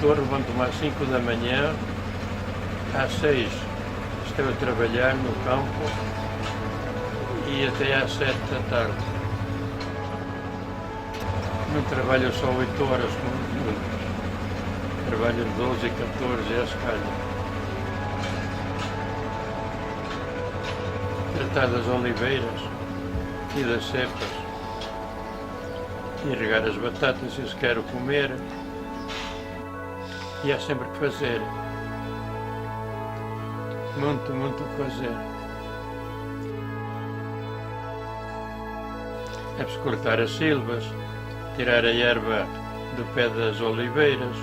autor, levanto-me às 5 da manhã, às 6 estou a trabalhar no campo e até às 7 da tarde. Não trabalho só 8 horas como muitos. Trabalho 12 e 14 à escala. Tratar das oliveiras e das cepas. E regar as batatas se as quero comer. E há sempre que fazer. Muito que fazer. É preciso cortar as silvas, tirar a erva do pé das oliveiras.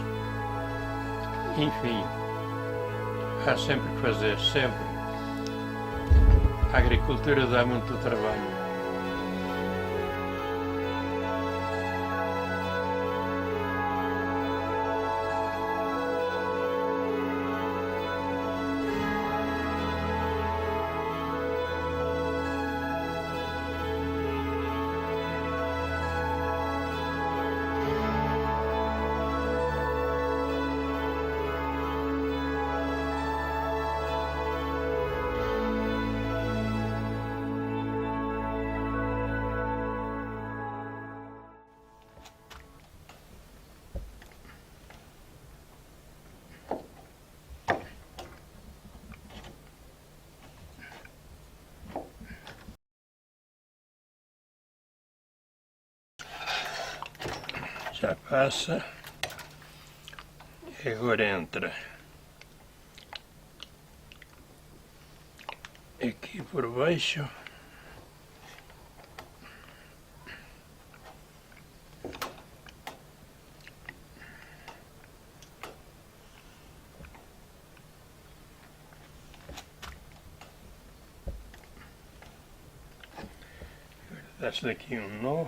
Enfim, há sempre que fazer, sempre. A agricultura dá muito trabalho. Já passa e agora entra aqui por baixo. Dá-se daqui um nó.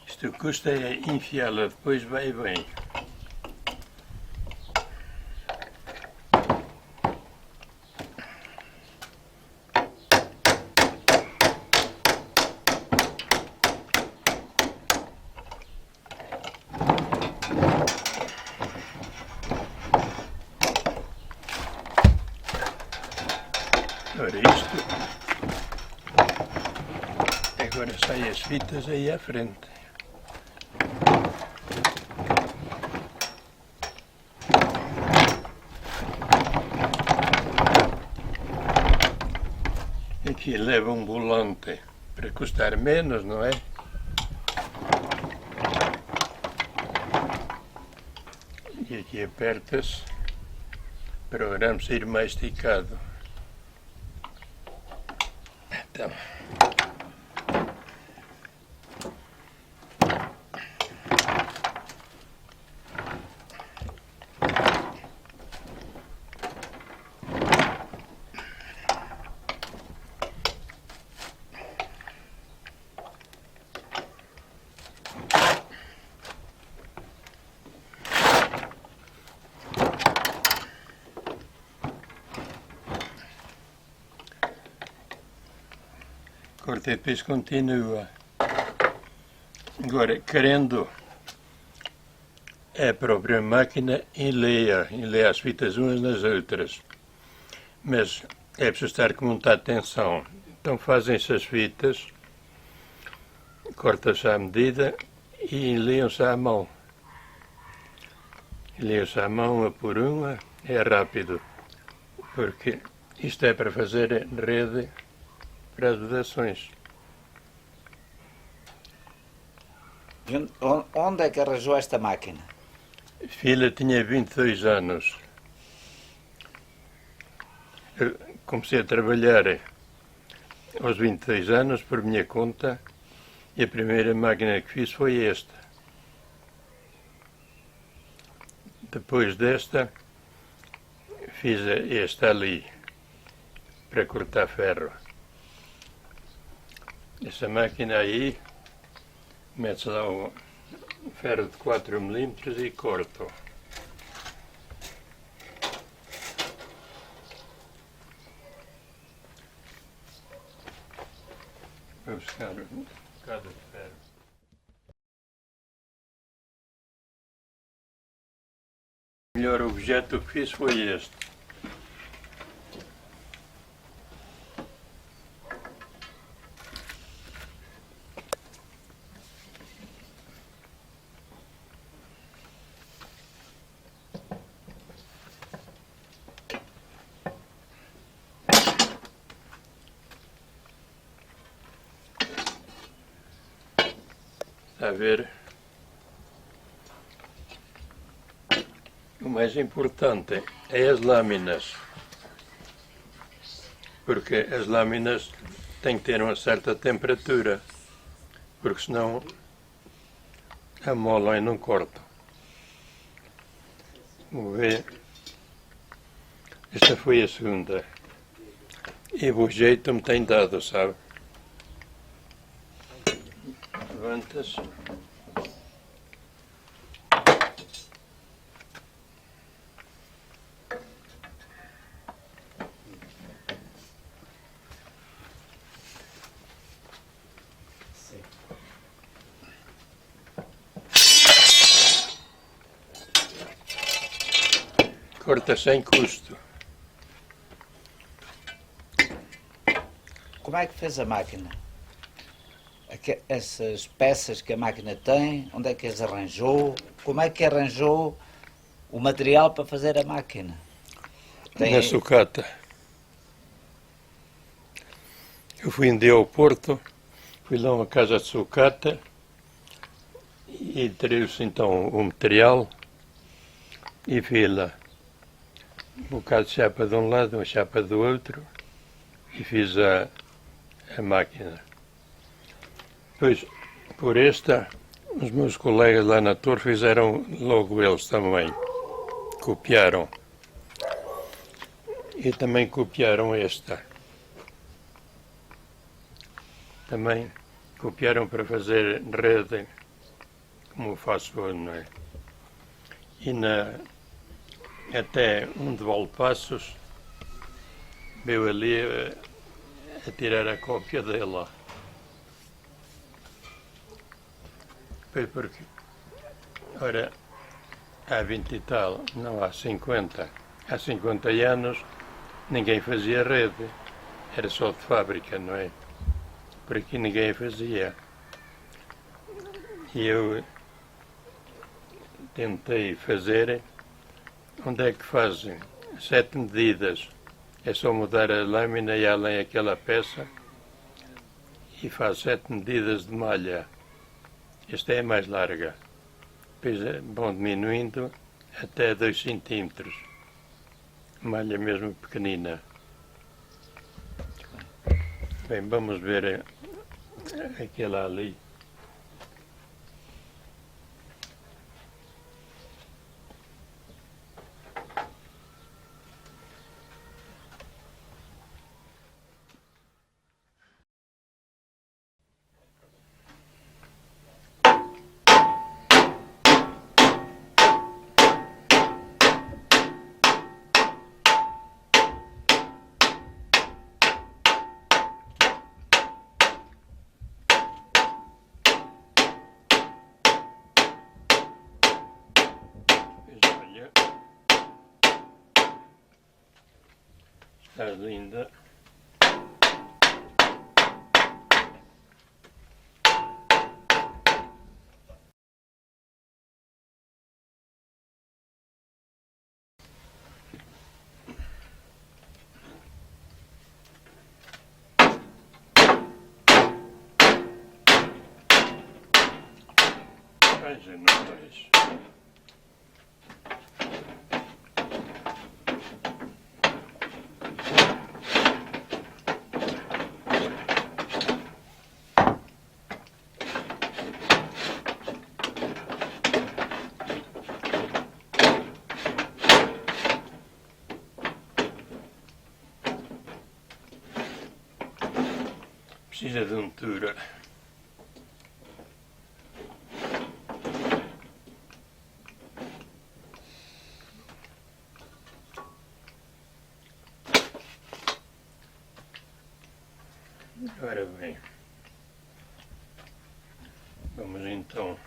Isto custa é enfiá-la, depois vai bem. Ora isto, agora sai as fitas aí à frente. Aqui leva um volante para custar menos, não é? E aqui aperta-se para o arame sair mais esticado. Então, corta e depois continua. Agora, querendo a própria máquina enleia as fitas umas nas outras, mas é preciso estar com muita atenção. Então fazem-se as fitas, corta-se à medida e enleiam-se à mão. Enleiam-se à mão uma por uma, é rápido, porque isto é para fazer rede para as vedações. Onde é que arranjou esta máquina? A filha tinha 22 anos. Eu comecei a trabalhar aos 22 anos por minha conta e a primeira máquina que fiz foi esta. Depois desta, fiz esta ali, para cortar ferro. Essa máquina aí, mete lá o ferro de 4 milímetros e corta. Para buscar um bocado de ferro. O melhor objeto que fiz foi este. Está a ver? O mais importante é as lâminas, porque as lâminas têm que ter uma certa temperatura, porque senão amolam e não cortam. Vamos ver. Esta foi a segunda. E o jeito me tem dado, sabe? Levanta-se. Corta sem custo. Como é que fez a máquina? Essas peças que a máquina tem, onde é que as arranjou? Como é que arranjou o material para fazer a máquina? Na sucata. Eu fui um dia ao Porto, fui lá a uma casa de sucata e trouxe então o material e vi lá um bocado de chapa de um lado, uma chapa do outro e fiz a máquina. Depois, por esta, os meus colegas lá na torre fizeram logo eles também, copiaram. E também copiaram esta. Também copiaram para fazer rede, como faço hoje, não é? E até um de Valpassos veio ali a tirar a cópia dela. Foi porque, ora, há 20 e tal, não há 50. Há 50 anos ninguém fazia rede, era só de fábrica, não é? Por aqui ninguém fazia. E eu tentei fazer. Onde é que fazem? 7 medidas. É só mudar a lâmina e além aquela peça e faz 7 medidas de malha. Esta é mais larga. Depois vão diminuindo até 2 centímetros. Malha mesmo pequenina. Bem, vamos ver aquela ali. Olha, está linda. Veja, não vejo. precisa de untura. Ora bem, vamos então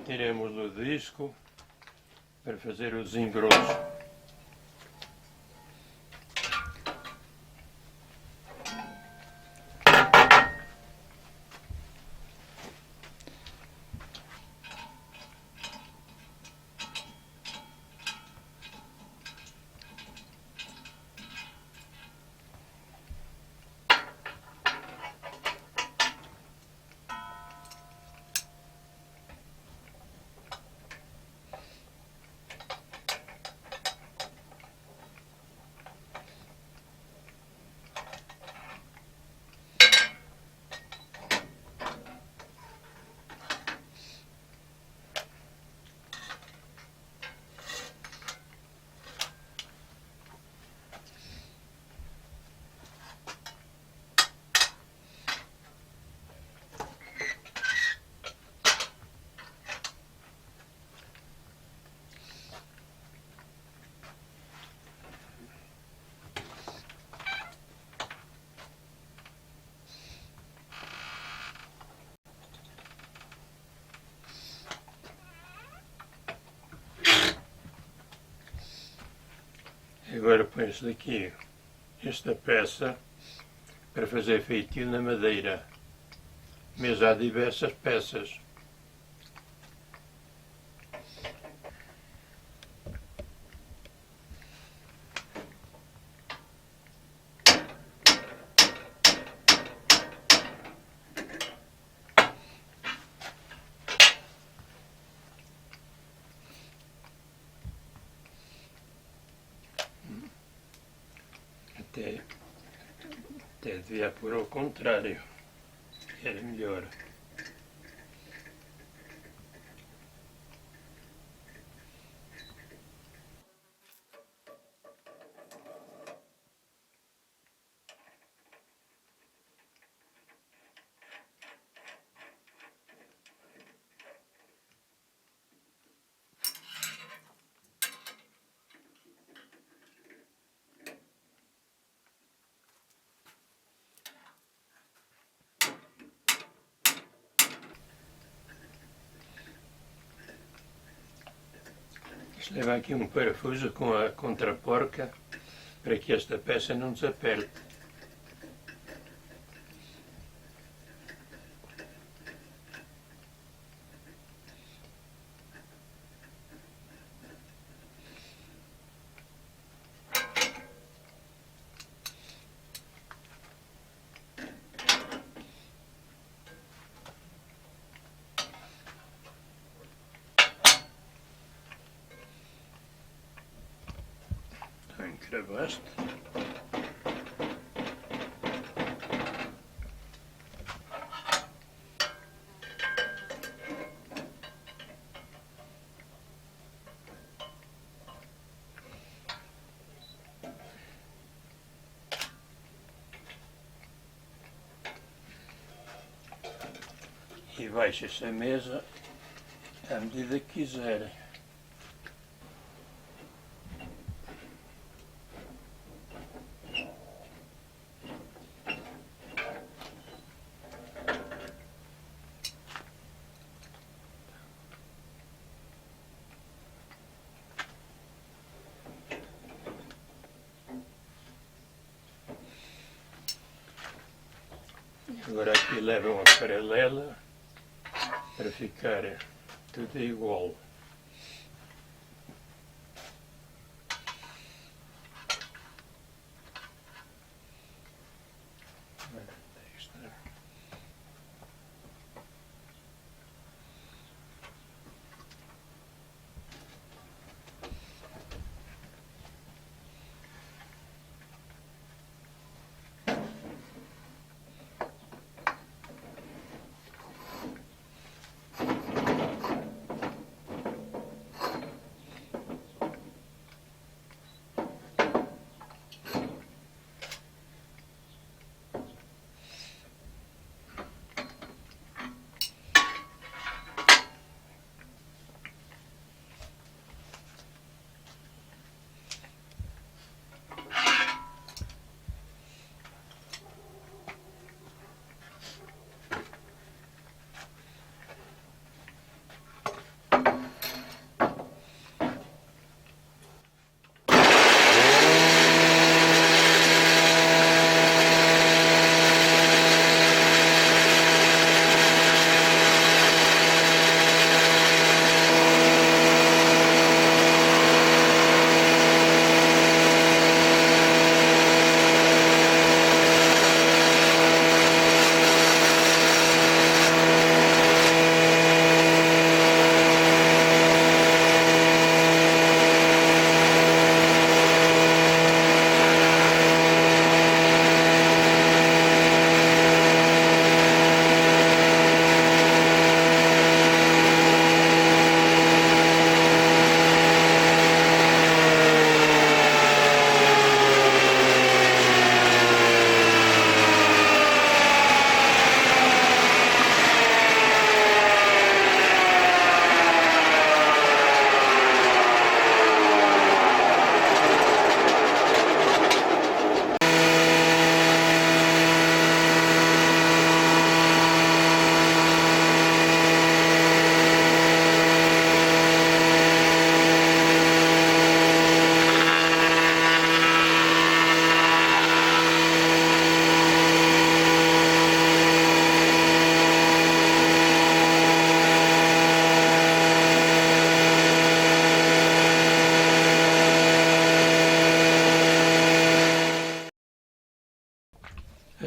tiremos o disco para fazer o desengrosso. Agora põe-se daqui esta peça para fazer feitio na madeira, mas há diversas peças. Até devia pôr ao contrário. Era melhor. Isto leva aqui um parafuso com a contraporca para que esta peça não desaperte. Encravaste. E baixa-se a mesa à medida que quiserem. Agora aqui leva uma paralela para ficar tudo igual.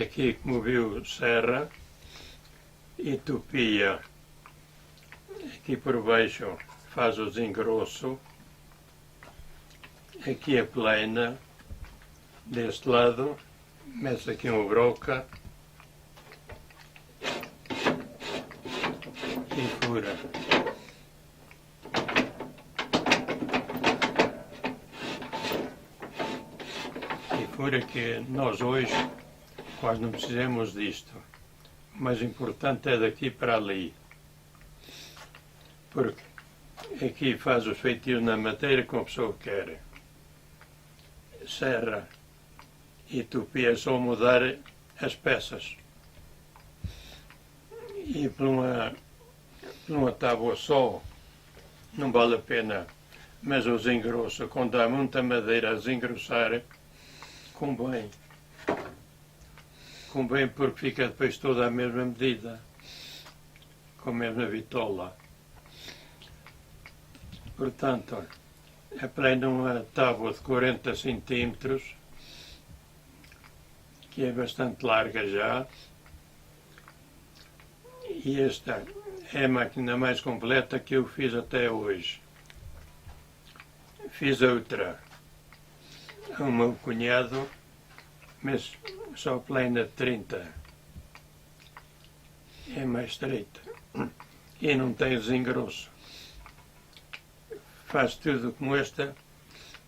Aqui, como viu, serra e tupia. Aqui por baixo faz o desengrosso. Aqui a plena Deste lado, mete aqui uma broca e fura. E fura que nós hoje quase não precisamos disto. O mais importante é daqui para ali. Porque aqui faz os feitios na madeira como a pessoa quer. Serra e tupi é só mudar as peças. E por uma tábua só não vale a pena. Mas os engrossa, quando há muita madeira a desengrossar, convém. Convém porque fica depois toda a mesma medida, com a mesma vitola. Portanto, aprendi uma tábua de 40 centímetros, que é bastante larga já. E esta é a máquina mais completa que eu fiz até hoje. Fiz outra ao meu cunhado, mas só plena de 30. É mais estreita e não tem desengrosso. Faz tudo como esta,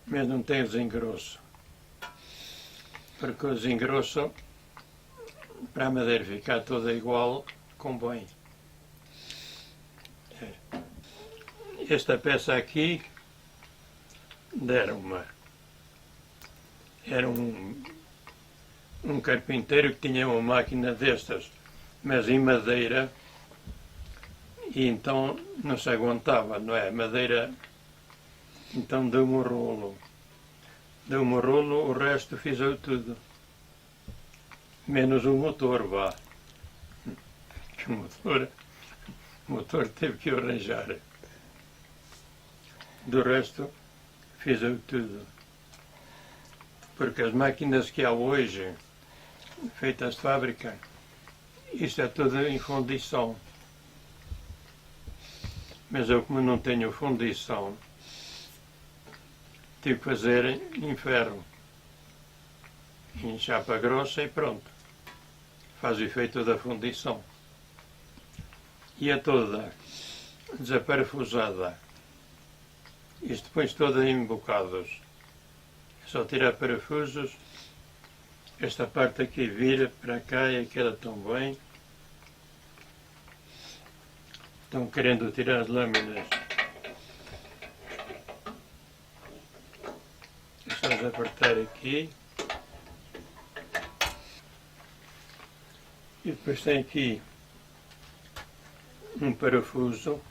mas não tem desengrosso. Porque o desengrosso, para a madeira ficar toda igual, convém. Esta peça aqui deram-me. Era um carpinteiro que tinha uma máquina destas, mas em madeira, e então não se aguentava, não é? Madeira, então deu-me um rolo. Deu-me um rolo, o resto fiz eu tudo. Menos o motor, vá. O motor teve que arranjar. Do resto, fiz eu tudo. Porque as máquinas que há hoje, feitas de fábrica, isto é tudo em fundição. Mas eu, como não tenho fundição, tive que fazer em ferro, em chapa grossa e pronto. Faz o efeito da fundição. E é toda desaparafusada. Isto põe-se toda em bocados. É só tirar parafusos. Esta parte aqui vira para cá e aquela também. Estão querendo tirar as lâminas. É só apertar aqui. E depois tem aqui um parafuso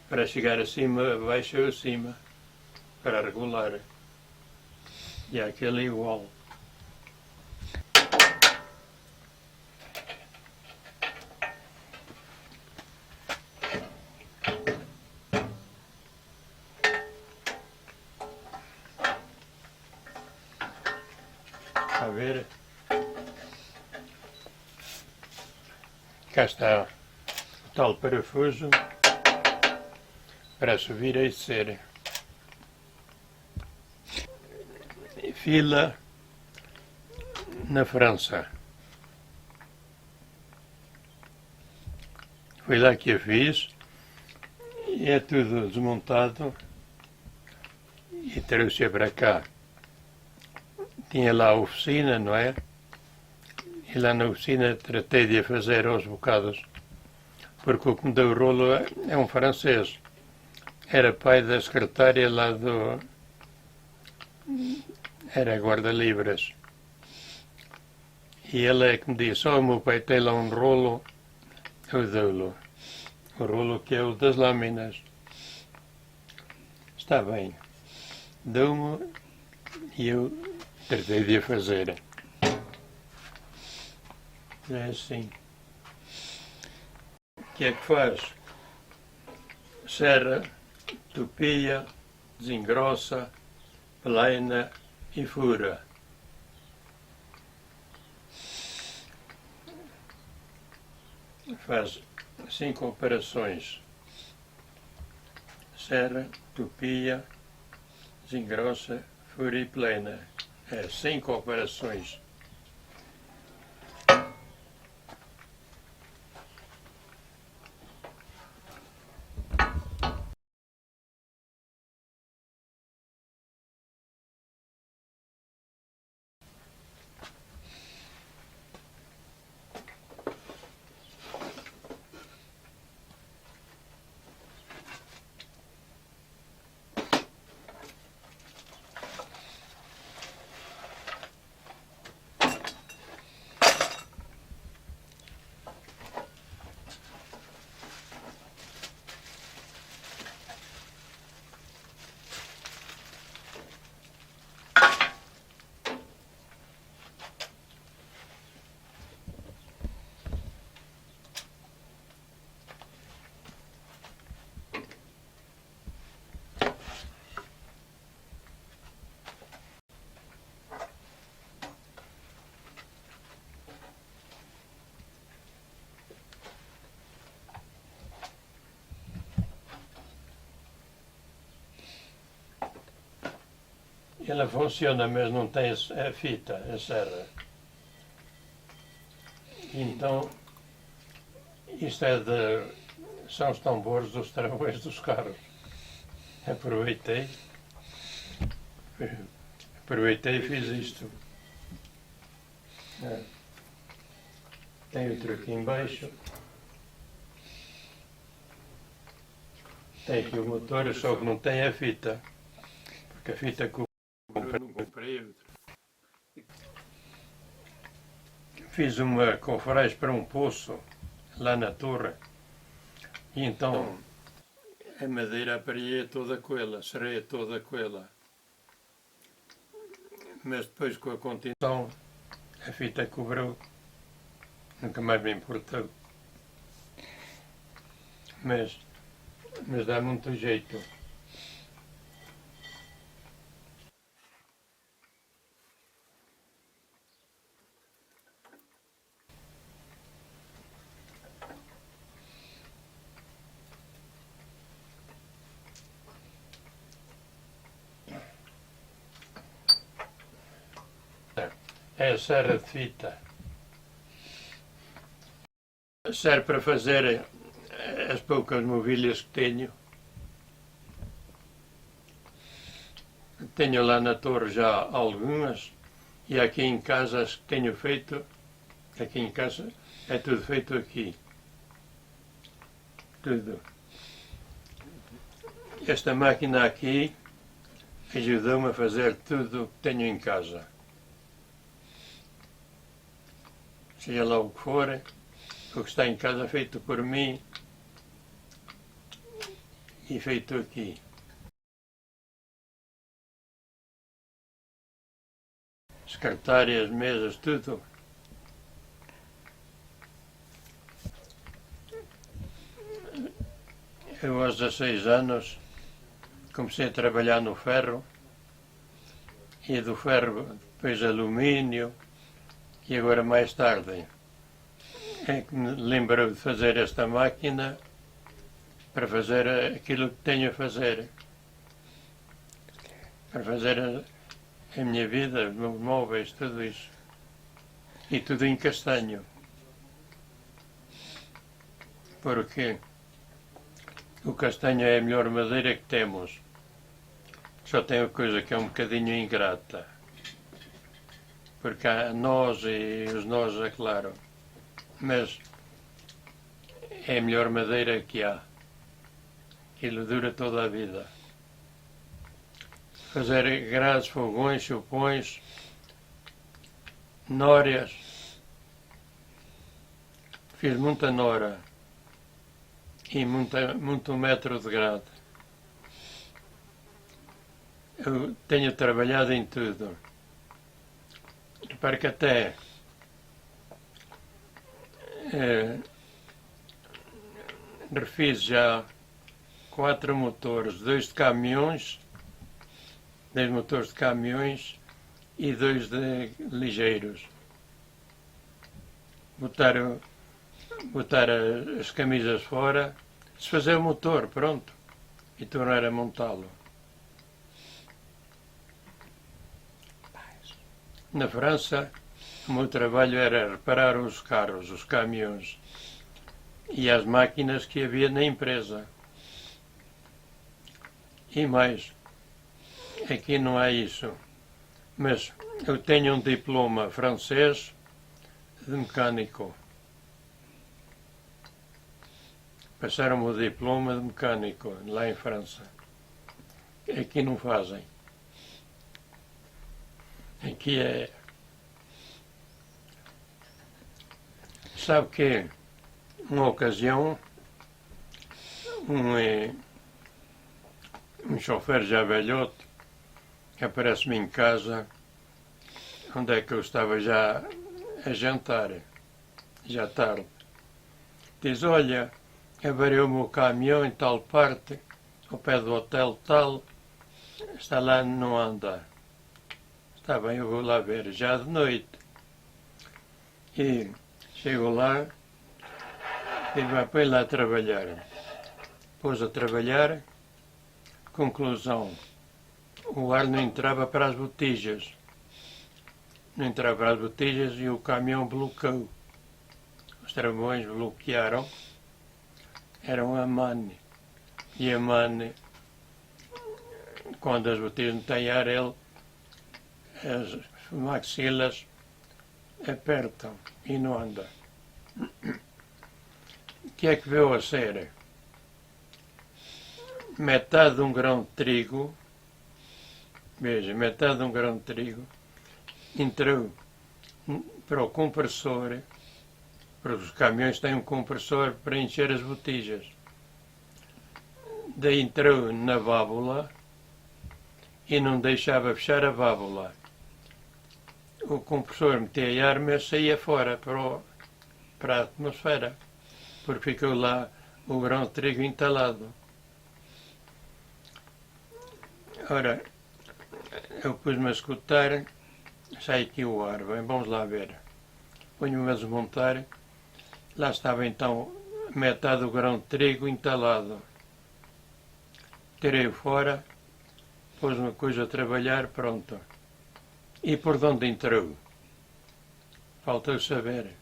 para chegar acima, abaixo ou acima, para regular. E aquele igual. A ver? Cá está o tal parafuso para subir e descer. Fila na França. Foi lá que eu fiz e é tudo desmontado e trouxe para cá. Tinha lá a oficina, não é? E lá na oficina tratei de fazer aos bocados, porque o que me deu o rolo é um francês. Era pai da secretária lá do... Era guarda-libras. E ele é que me disse, o meu pai tem lá um rolo, eu dou-lhe. O rolo que é o das lâminas. Está bem. Deu-me e eu tratei de fazer. É assim. O que é que faz? Serra, tupia, desengrossa, plena e fura. Faz 5 operações. Serra, tupia, desengrossa, fura e plena. 5 operações. Ela funciona, mas não tem a fita, a serra. Então, isto são os tambores dos travões dos carros. Aproveitei e fiz isto. Tem outro aqui embaixo. Tem aqui o motor, só que não tem a fita. Porque a fita que eu comprei outro. Fiz uma cofragem para um poço lá na torre. E então a madeira aparelhei toda com ela, serrei toda com ela. Mas depois com a continuação a fita cobrou. Nunca mais me importou. Mas dá muito jeito. É a serra de fita. Serve para fazer as poucas mobílias que tenho. Tenho lá na torre já algumas e aqui em casa as que tenho feito, aqui em casa é tudo feito aqui. Tudo. Esta máquina aqui ajudou-me a fazer tudo o que tenho em casa. Seja lá o que for, o que está em casa feito por mim e feito aqui. Secretárias, mesas, tudo. Eu aos 16 anos comecei a trabalhar no ferro e do ferro depois alumínio e agora mais tarde é que me lembrou de fazer esta máquina para fazer aquilo que tenho a fazer. Para fazer a minha vida, os meus móveis, tudo isso. E tudo em castanho. Porque o castanho é a melhor madeira que temos. Só tem uma coisa que é um bocadinho ingrata. Porque há nós e os nós, é claro. Mas é a melhor madeira que há. Aquilo dura toda a vida. Fazer grades, fogões, chupões, nórias. Fiz muita nora e muito metro de grade. Eu tenho trabalhado em tudo. Repare que até refiz já 4 motores, 2 de caminhões, 2 motores de caminhões e 2 de ligeiros. Botar as camisas fora, desfazer o motor, pronto, e tornar a montá-lo. Na França, o meu trabalho era reparar os carros, os caminhões e as máquinas que havia na empresa. E mais, aqui não há isso. Mas eu tenho um diploma francês de mecânico. Passaram-me o diploma de mecânico lá em França. Aqui não fazem. Aqui é. Sabe que, uma ocasião, um chofer já velhote aparece-me em casa, onde é que eu estava já a jantar, já tarde. Diz: olha, avariou-me o caminhão em tal parte, ao pé do hotel tal, está lá, não anda. Está bem, eu vou lá ver, já de noite. E chego lá, digo: vai, põe lá a trabalhar. Pôs a trabalhar, conclusão, o ar não entrava para as botijas. Não entrava para as botijas e o caminhão bloqueou. Os travões bloquearam. Era uma MAN. E a MAN, quando as botijas não têm ar, as maxilas apertam e não anda. O que é que veio a ser? Metade de um grão de trigo, veja, metade de um grão de trigo entrou para o compressor, porque os caminhões têm um compressor para encher as botijas. Daí entrou na válvula e não deixava fechar a válvula. O compressor metia ar, mas saía fora para a atmosfera, porque ficou lá o grão de trigo entalado. Ora, eu pus-me a escutar, sai aqui o ar, bem, vamos lá ver. Ponho-me a desmontar, lá estava então metade do grão de trigo entalado. Tirei-o fora, pus uma coisa a trabalhar, pronto. E por onde entrou? Faltou saber.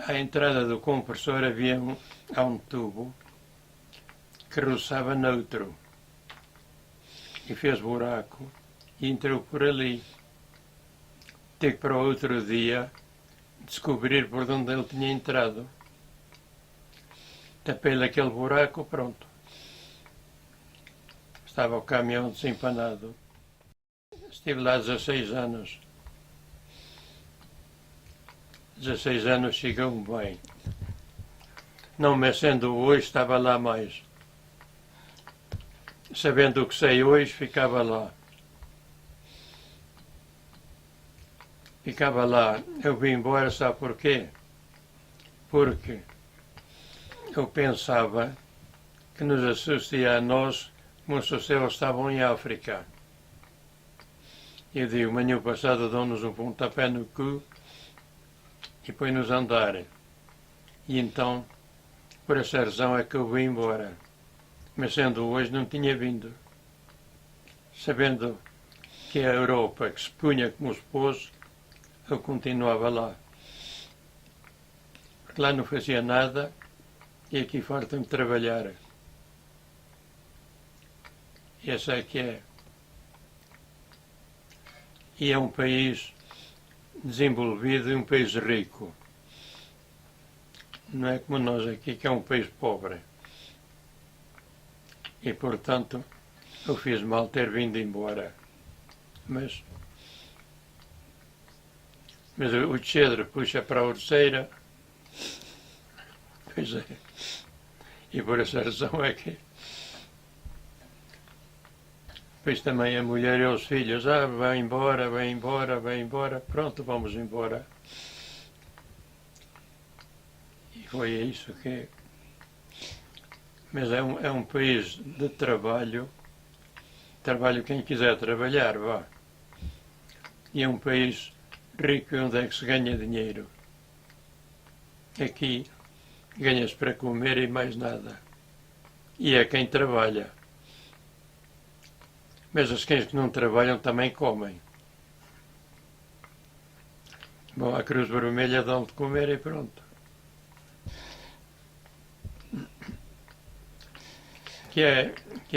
À entrada do compressor há um tubo que roçava noutro e fez buraco e entrou por ali. Tive para o outro dia descobrir por onde ele tinha entrado. Tapei-lhe aquele buraco, pronto. Estava o caminhão desempanado. Estive lá 16 anos. 16 anos chegou-me bem. Não me sendo hoje, estava lá mais. Sabendo o que sei hoje, ficava lá. Ficava lá. Eu vim embora, sabe porquê? Porque eu pensava que nos assustaria a nós como se os eles estavam em África. Eu digo: amanhã passado dão-nos um pontapé no cu e põe-nos a andar. E então, por essa razão é que eu vim embora. Mas sendo hoje, não tinha vindo. Sabendo que a Europa que se punha como se pôs, eu continuava lá. Porque lá não fazia nada e aqui farta-me trabalhar. E essa é que é. E é um país desenvolvido e um país rico. Não é como nós aqui, que é um país pobre. E, portanto, eu fiz mal ter vindo embora. Mas o cedro puxa para a orceira. Pois é. E por essa razão é que depois também a mulher e os filhos: vai embora, vai embora, vai embora. Pronto, vamos embora. E foi isso que... Mas é um país de trabalho. Trabalho quem quiser trabalhar, vá. E é um país rico onde é que se ganha dinheiro. Aqui ganha-se para comer e mais nada. E é quem trabalha. Mas os cães que não trabalham também comem. Bom, a Cruz Vermelha dão de comer e pronto. Que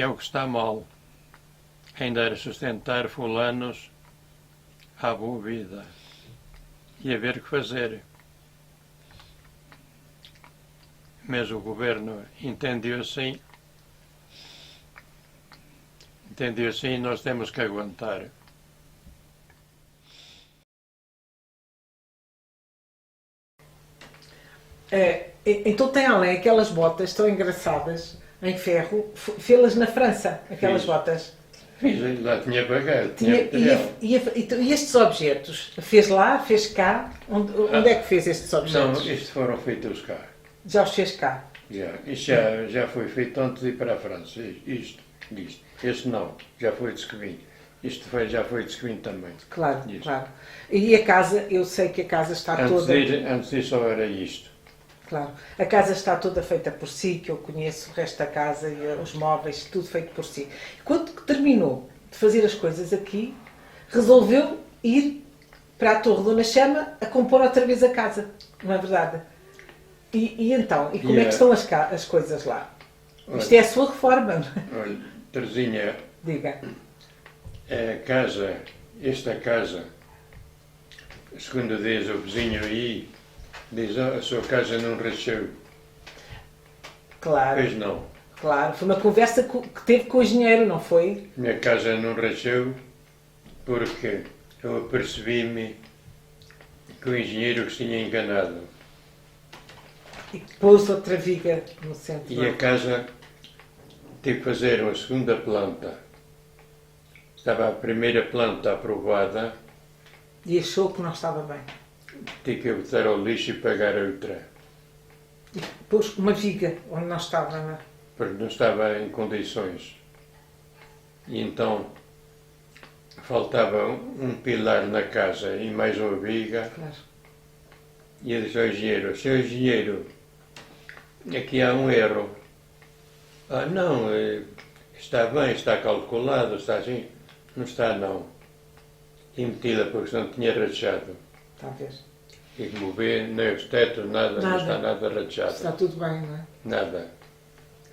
é o que está mal. Ainda era sustentar fulanos à boa vida. E haver que fazer. Mas o governo entendeu assim e nós temos que aguentar. Então tem além aquelas botas tão engraçadas, em ferro, fê-las na França, aquelas Fiz. botas. Fiz, lá tinha pagado, tinha material. E estes objetos? Fez lá, fez cá? Onde é que fez estes Não, objetos? estes foram feitos cá. Já os fez cá? Isto já foi feito antes de ir para a França. Isto. Este não, já foi de Esquivim. Já foi de Esquivim também. Claro, Isto. claro. E a casa, eu sei que a casa está toda... Antes de ir só era isto. Claro. A casa está toda feita por si, que eu conheço o resto da casa e os móveis, tudo feito por si. Quando terminou de fazer as coisas aqui, resolveu ir para a Torre Dona Chama a compor outra vez a casa, não é verdade? E então, como é que estão as coisas lá? Olha, Isto é a sua reforma, não é? Olha, Teresinha, Diga. esta casa, segundo diz o vizinho aí, diz, a sua casa não rachou. Claro, Pois não. claro. Foi uma conversa que teve com o engenheiro, não foi? Minha casa não rachou porque eu apercebi-me que o engenheiro se tinha enganado. E pôs outra viga no centro. E a casa teve que fazer uma segunda planta. Estava a primeira planta aprovada, E achou que não estava bem. tive que botar ao lixo e pagar a outra, E pôs uma viga onde não estava, não é? porque não estava em condições. E então faltava um pilar na casa e mais uma viga. Claro. E eu disse ao engenheiro, seu engenheiro, aqui há um erro. Ah, não, está bem, está calculado, está assim. Não está, não. E metida porque senão tinha rachado. Talvez. E como vê, nem os tetos, nada, não está nada rachado. Está tudo bem, não é? Nada.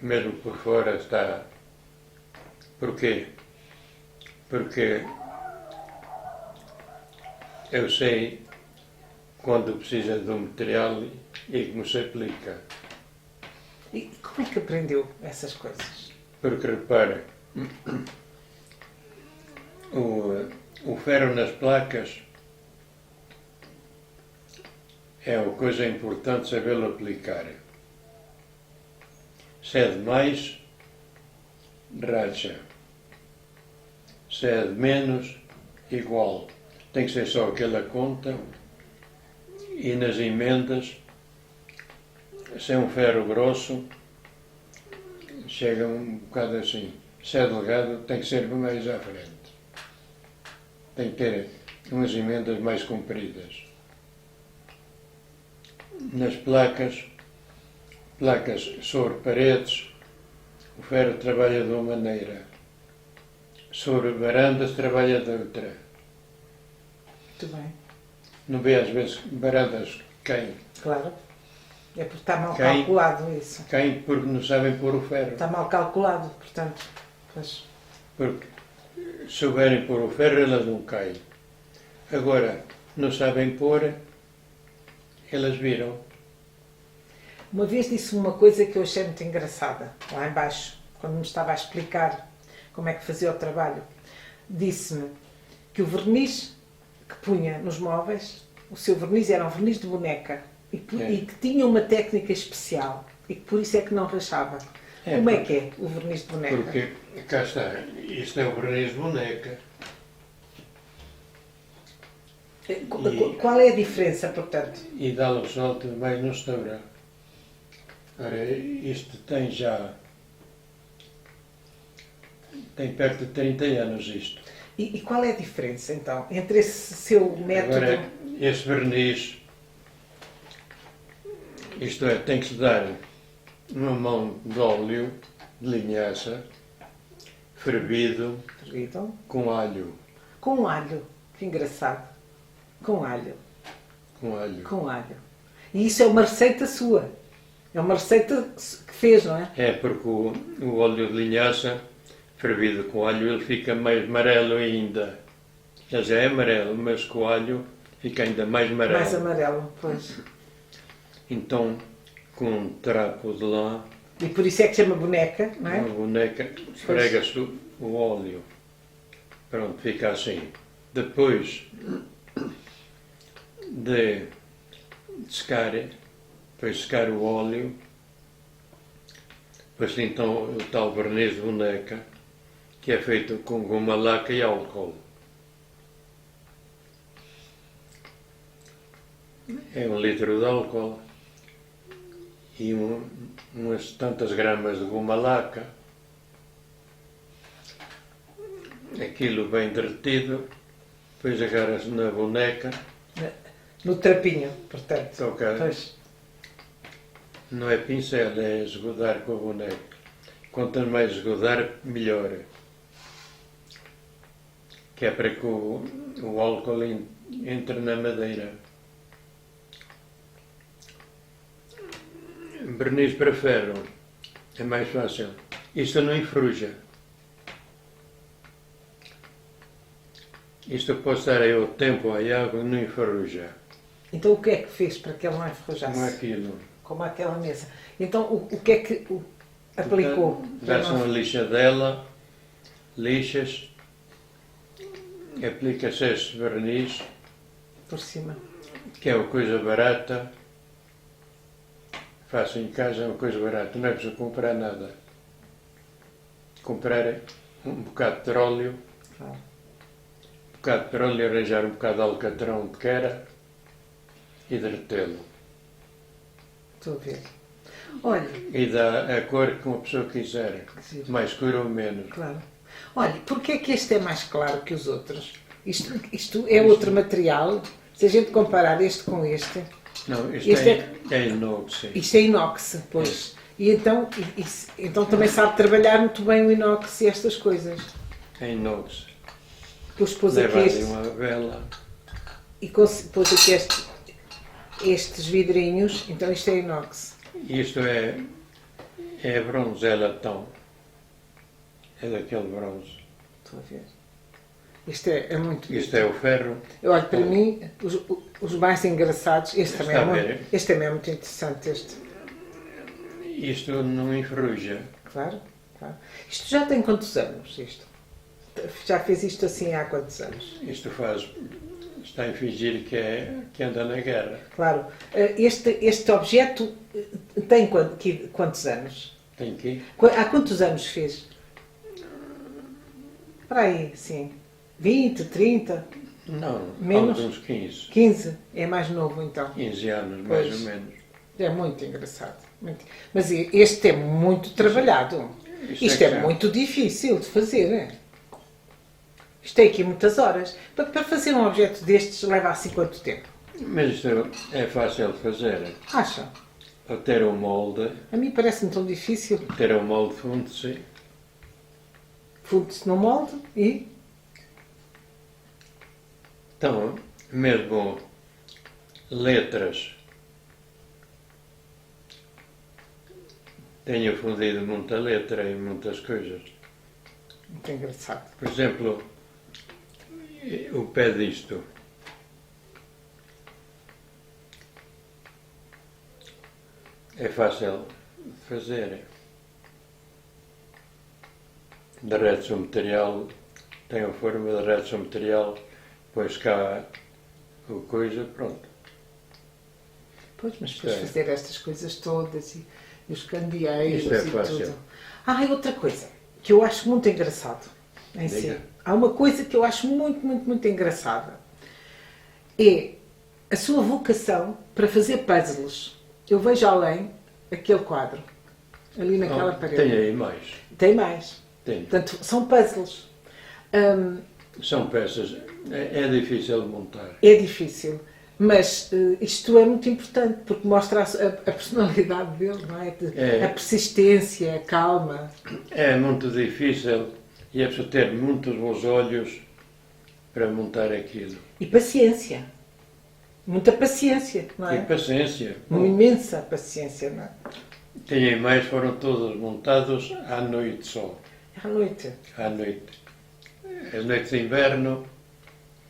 Mesmo por fora está. Porquê? Porque eu sei quando precisa de um material e como se aplica. E como é que aprendeu essas coisas? Porque repara, o ferro nas placas é uma coisa importante sabê-lo aplicar. Se é demais, racha. Se é de menos, igual. Tem que ser só aquela conta. E nas emendas, se é um ferro grosso, chega um bocado assim. Se é delgado, tem que ser mais à frente. Tem que ter umas emendas mais compridas. Nas placas sobre paredes, o ferro trabalha de uma maneira. Sobre varandas, trabalha de outra. Muito bem. Não vê às vezes varandas caem. Claro. É porque está mal Quem? calculado isso. Caem porque não sabem pôr o ferro. Está mal calculado, portanto. Pois. Porque se souberem pôr o ferro, elas não caem. Agora, não sabem pôr, elas viram. Uma vez disse uma coisa que eu achei muito engraçada, lá embaixo, quando me estava a explicar como é que fazia o trabalho. Disse-me que o verniz que punha nos móveis, o seu verniz era um verniz de boneca e que tinha uma técnica especial e que por isso é que não rachava. Como é que é o verniz de boneca? Porque, cá está, isto é o verniz de boneca. Qual é a diferença, portanto? E dá-lo solto mais no estoura. Ora, isto tem perto de 30 anos isto. E qual é a diferença, então, entre esse seu método... Agora, esse verniz, isto é, tem que se dar uma mão de óleo de linhaça, fervido, Então, com alho. com alho. Que engraçado. Com alho. com alho. Com alho. E isso é uma receita sua. É uma receita que fez, não é? É porque o óleo de linhaça, fervido com alho, ele fica mais amarelo ainda. Ele já é amarelo, mas com alho fica ainda mais amarelo. Mais amarelo, pois. Então, com um trapo de lã, E por isso é que chama boneca, não é? uma boneca, esfrega-se o óleo. Pronto, fica assim. Depois de secar, depois secar o óleo, depois então o tal verniz de boneca, que é feito com goma laca e álcool. É 1 litro de álcool e umas tantas gramas de goma laca. Aquilo bem derretido, depois agarra-se na boneca, No trapinho, portanto. toca, Pois. não é pincel, é esgodar com a boneca. Quanto mais esgodar, melhor. Que é para que o álcool entre na madeira. Verniz para ferro é mais fácil. Isto não enferruja. Isto pode estar aí o tempo, a água, não enferruja. Então o que é que fez para que ele não enferrujasse? Como aquilo. Como aquela mesa. Então o que é que aplicou? Dá-se uma lixadela, lixas, aplica-se este verniz, Por cima. que é uma coisa barata. Faço em casa, é uma coisa barata, não é preciso comprar nada. Comprar um bocado de petróleo, Claro. um bocado de petróleo, arranjar um bocado de alcatrão de queira e derretê-lo. Estou a ver. Olha, E dá a cor que uma pessoa quiser, giro. mais escura ou menos. Claro. Olha, porquê é que este é mais claro que os outros? Isto é outro material. Se a gente comparar este com este, Não, isto Este é inox. isto é inox, pois. E então também sabe trabalhar muito bem o inox e estas coisas. É inox. Depois pôs aqui Leva ali este, uma vela. e pôs aqui estes vidrinhos, então isto é inox. Isto é bronze, é latão. É daquele bronze. Estou a ver. Isto é muito. Isto é o ferro. Olha, para mim, os mais engraçados, este também, Está a ver? este também é muito interessante. Este. Isto não enferruja. Claro, claro. Isto já tem quantos anos? Isto? Já fez isto assim há quantos anos? Isto está a fingir que anda na guerra. Claro. Este objeto tem quantos anos? Tem que Há quantos anos fez? Para aí, sim. 20, 30, Não, Menos? alguns 15. 15? É mais novo então. 15 anos, mais Pois. ou menos. É muito engraçado. Mas este é muito trabalhado. Isto é muito difícil de fazer. É? Isto tem aqui muitas horas. Para fazer um objeto destes leva assim quanto tempo? Mas isto é fácil de fazer. Acha? Para ter o molde, A mim parece-me tão difícil. ter o molde funde-se. Funde-se no molde e... Então, mesmo letras. Tenho fundido muita letra em muitas coisas. Muito engraçado. Por exemplo, o pé disto. É fácil de fazer. Derrete-se o material, tem a forma, derrete-se o material, põe-se cá o coisa, pronto. Pois, mas Isto depois é- fazer estas coisas todas e os candeeiros Isto é e fácil. tudo. Ah, e outra coisa que eu acho muito engraçado em si. Diga. Há uma coisa que eu acho muito, muito, muito engraçada. É a sua vocação para fazer puzzles. Eu vejo além aquele quadro, ali naquela parede. Tem aí mais. Tem mais. Tem. Portanto, são puzzles. São peças, é difícil de montar. É difícil, mas isto é muito importante porque mostra a personalidade dele, não é? É. A persistência, a calma. É muito difícil e é preciso ter muitos bons olhos para montar aquilo. E paciência. Muita paciência, não E é? paciência. Uma imensa paciência, não é? Tinha mais, foram todos montados à noite só. À noite. À noite. As noites de inverno,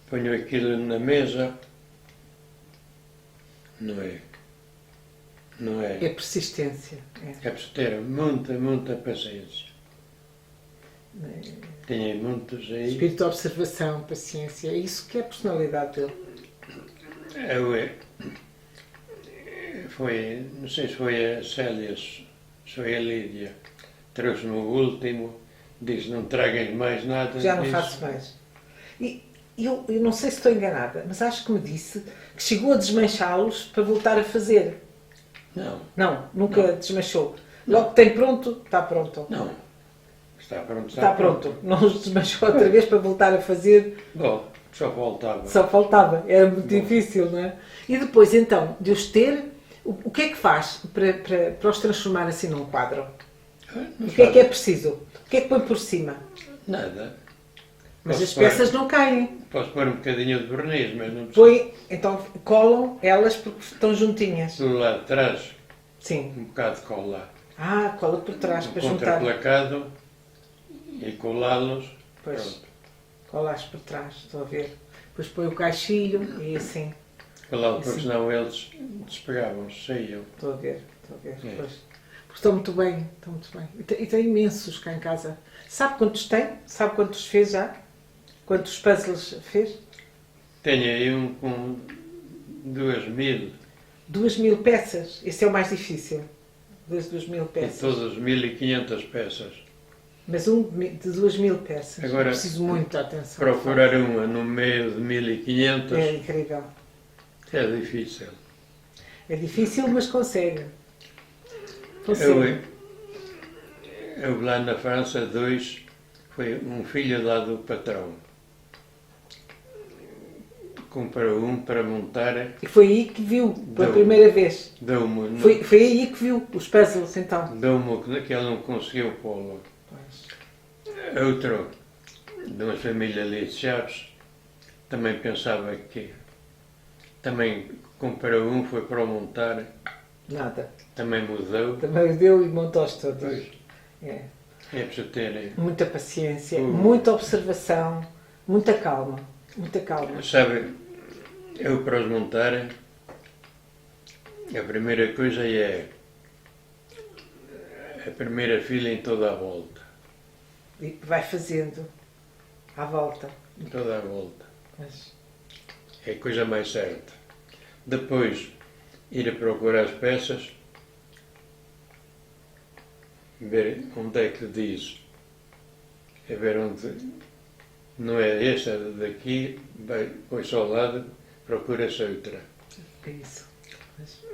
ponho aquilo na mesa. Não é? Não É é? persistência. É preciso ter muita, muita paciência. Tinha muitos aí. Espírito de observação, paciência. É isso que é a personalidade dele. Foi, não sei se foi a Célia, se foi a Lídia, trouxe-me o último, disse não traguem mais nada. Já não disse, faço mais. E eu não sei se estou enganada, mas acho que me disse que chegou a desmanchá-los para voltar a fazer. Não, Não, nunca desmanchou. Logo que tem pronto, está pronto. não. Está pronto, Está pronto. Não os desmanchou outra vez para voltar a fazer. Bom, só faltava. Só faltava. Era muito difícil, não é? E depois, então, de os ter, o que é que faz para os transformar assim num quadro? Não O que é faz preciso? O que é que põe por cima? nada. Mas Posso as peças não caem. Posso pôr um bocadinho de verniz, mas não preciso. Põe, então colam elas porque estão juntinhas. Do lado de trás, Sim. um bocado de cola. Ah, cola por trás para juntar. Contraplacado e colá-los. Pois. Pronto. Colas por trás, estou a ver. Depois põe o caixilho e assim. Colá-los, porque Assim. senão eles despegavam-se, saíam. Estou a ver, estou a ver. É. Pois. Porque estão muito bem, estão muito bem. E tem imensos cá em casa. Sabe quantos tem? Sabe quantos fez já? Quantos puzzles fez? Tenho aí um com 2.000 2.000 peças. Esse é o mais difícil. Das 2.000 e peças. todas 1.500 peças. Mas um de 2.000 peças. Agora, Preciso muita atenção. Procurar uma no meio de 1.500 É incrível. é difícil. É difícil, mas consegue. Consegue. Eu lá na França, foi um filho lá do patrão. Comprou um para montar, E foi aí que viu, pela Deu. primeira vez. deu-me Foi aí que viu os puzzles, então. deu-me que ele não conseguiu pô-lo. Outro, de uma família ali de Chaves, também pensava que também comprou um, foi para o montar, Nada. também mudou. Também deu e montou-os todos. Pois, É. é preciso ter. Muita paciência, Hum. muita observação, muita calma. Muita calma. Sabe, eu para os montar, a primeira coisa é a primeira fila em toda a volta. E vai fazendo à volta. Em toda a volta. Mas, É a coisa mais certa. Depois, ir a procurar as peças, ver onde é que diz. É ver onde. Não é esta daqui, põe-se ao lado, procura-se outra. é isso. Mas,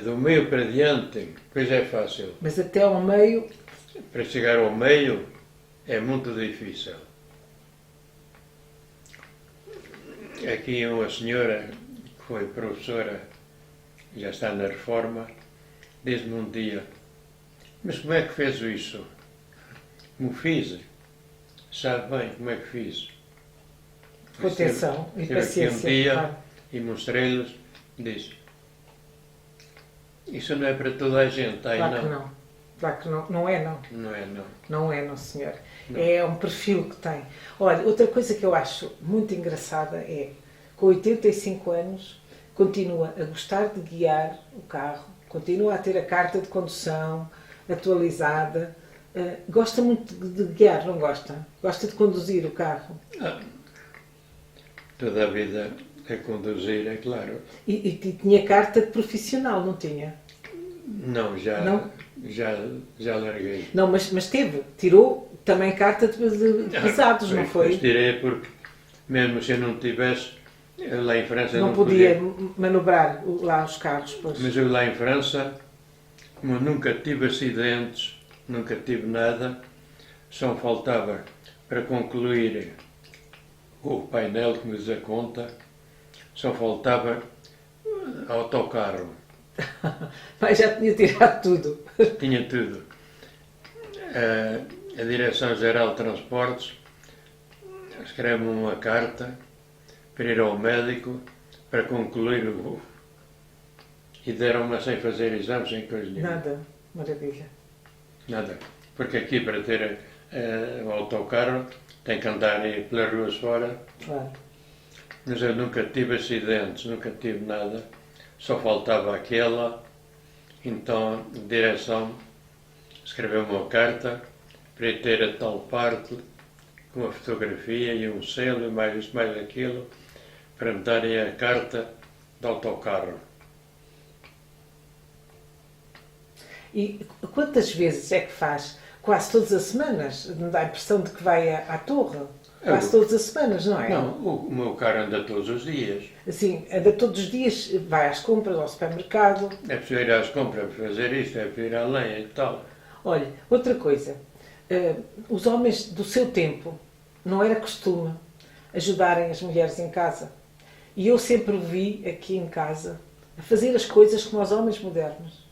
Do meio para diante, pois é fácil. mas até ao meio, Para chegar ao meio, é muito difícil. Aqui uma senhora, que foi professora, já está na reforma, diz-me um dia, mas como é que fez isso? Como fiz? Sabe bem como é que fiz? com atenção e Estive aqui paciência. um dia Claro. e mostrei-lhes, disse, isso não é para toda a gente, aí Claro que não. não. Claro que não. Não é, não. Não é, não. Não é, não, senhor. Não. É um perfil que tem. Olha, outra coisa que eu acho muito engraçada é, com 85 anos, continua a gostar de guiar o carro, continua a ter a carta de condução atualizada, gosta muito de guiar, não gosta? Gosta de conduzir o carro. Toda a vida a conduzir, é claro. E tinha carta de profissional, não tinha? Não, Não? já larguei. Não, mas teve. Tirou também carta de pesados, não Mas foi? tirei porque, mesmo se eu não tivesse, eu lá em França Não podia manobrar lá os carros, pois. Mas eu lá em França, como nunca tive acidentes, nunca tive nada, só faltava para concluir o painel que me diz a conta, só faltava autocarro. Mas já tinha tirado tudo. Tinha tudo. A Direção-Geral de Transportes escreve-me uma carta para ir ao médico para concluir e deram-me sem fazer exames, sem coisa nenhuma. Nada. Maravilha. Nada. Porque aqui para ter o autocarro tem que andar aí pelas ruas fora. Claro. Mas eu nunca tive acidentes, nunca tive nada. Só faltava aquela. Então a direção escreveu uma carta para eu ter a tal parte com a fotografia e um selo e mais isto, mais aquilo, para me darem a carta de autocarro. E quantas vezes é que faz? Quase todas as semanas? Não dá a impressão de que vai à torre? Quase todas as semanas, não é? Não, o meu carro anda todos os dias. Assim, anda todos os dias, vai às compras, ao supermercado. É preciso ir às compras para fazer isto, é preciso ir à lenha e tal. Olha, outra coisa. Os homens do seu tempo, não era costume ajudarem as mulheres em casa. E eu sempre o vi aqui em casa a fazer as coisas como os homens modernos.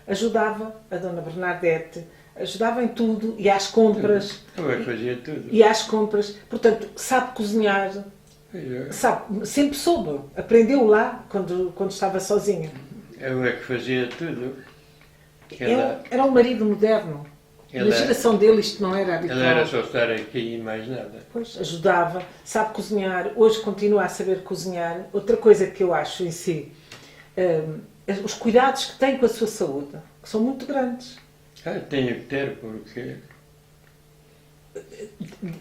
Ajudava a Dona Bernadette, ajudava em tudo, ia às compras. Eu é que fazia tudo. Ia às compras. Portanto, sabe cozinhar, sabe, sempre soube. Aprendeu lá quando estava sozinha. Eu é que fazia tudo. Era um marido moderno. Na geração dele isto não era habitual. Ela era só estar aqui e mais nada. Pois, ajudava, sabe cozinhar, hoje continua a saber cozinhar. Outra coisa que eu acho em si, os cuidados que tem com a sua saúde, que são muito grandes. Tenho que ter, porque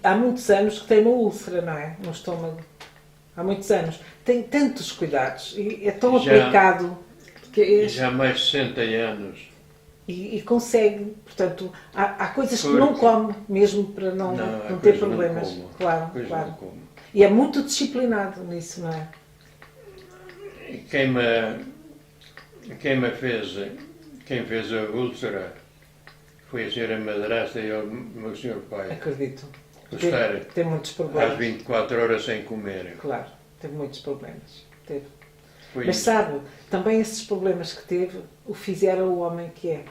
Há muitos anos que tem uma úlcera, não é? No estômago. Há muitos anos. Tem tantos cuidados e é tão aplicado. Que já há mais de 60 anos. E consegue. Portanto, há coisas que não come mesmo para não ter problemas. Não como. Claro, Pois claro. não como. E é muito disciplinado nisso, não é? Quem fez a úlcera foi a senhora madrasta e o meu senhor pai. Acredito. Estar Tem muitos às problemas. 24 horas sem comer. Claro, teve muitos problemas. Teve. Foi Mas isso. sabe, também esses problemas que teve o fizeram o homem que é.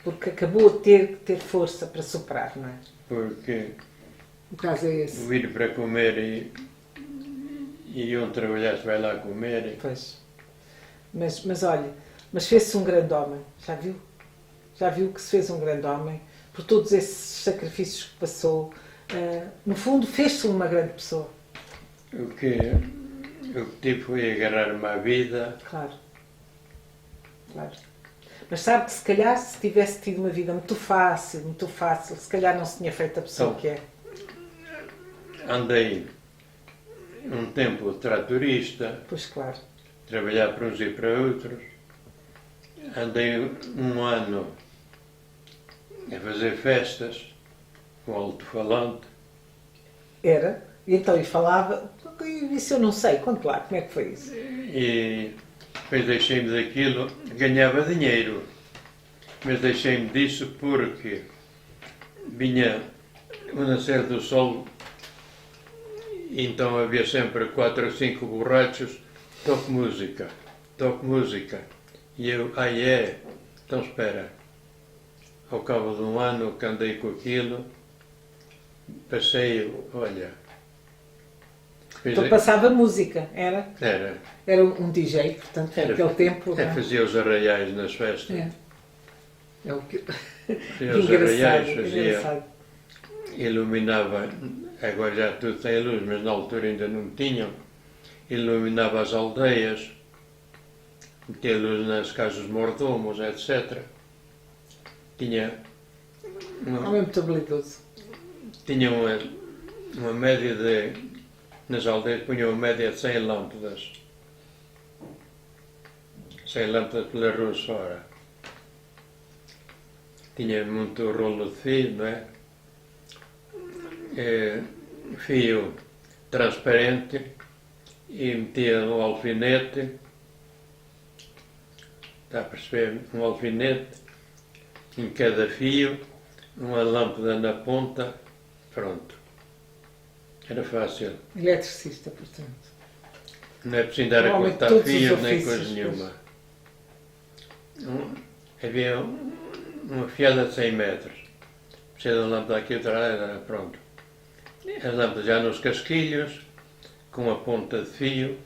Porque acabou de ter força para superar, não é? Porque O caso é esse. vir para comer e um trabalhar se vai lá comer. Pois. Mas olha, fez-se um grande homem, já viu? Já viu que se fez um grande homem por todos esses sacrifícios que passou. No fundo, fez-se uma grande pessoa. O que tive foi agarrar-me à vida. Claro. Claro. Mas sabe que se calhar se tivesse tido uma vida muito fácil, se calhar não se tinha feito a pessoa Então, que é. Andei um tempo tratorista, Pois claro. trabalhar para uns e para outros. Andei um ano a fazer festas com alto-falante. Era. E então, e falava, isso eu não sei, conte lá, como é que foi isso? E depois deixei-me daquilo, ganhava dinheiro, mas deixei-me disso porque vinha o nascer do sol, e então havia sempre 4 ou 5 borrachos, toque música. E eu, então espera. Ao cabo de um ano que andei com aquilo, passei, olha... Então passava música, era? Era um DJ, portanto, naquele tempo. Fazia os arraiais nas festas. É o que... Fazia os arraiais, engraçado. Iluminava, agora já tudo tem luz, mas na altura ainda não tinham. Iluminava as aldeias, metia luz nas casas de mordomos, etc. Tinha Homem muito habilidoso. Tinha uma média de... Nas aldeias punham uma média de 100 lâmpadas. 100 lâmpadas pelas ruas fora. Tinha muito rolo de fio, não é? Fio transparente e metia um alfinete. Está a perceber? Um alfinete em cada fio, uma lâmpada na ponta, pronto. Era fácil. Eletricista, portanto. Não é preciso dar a cortar fios nem coisa nenhuma. Havia uma fiada de 100 metros. Precisa de uma lâmpada aqui, outra, pronto. As lâmpadas já nos casquilhos, com a ponta de fio,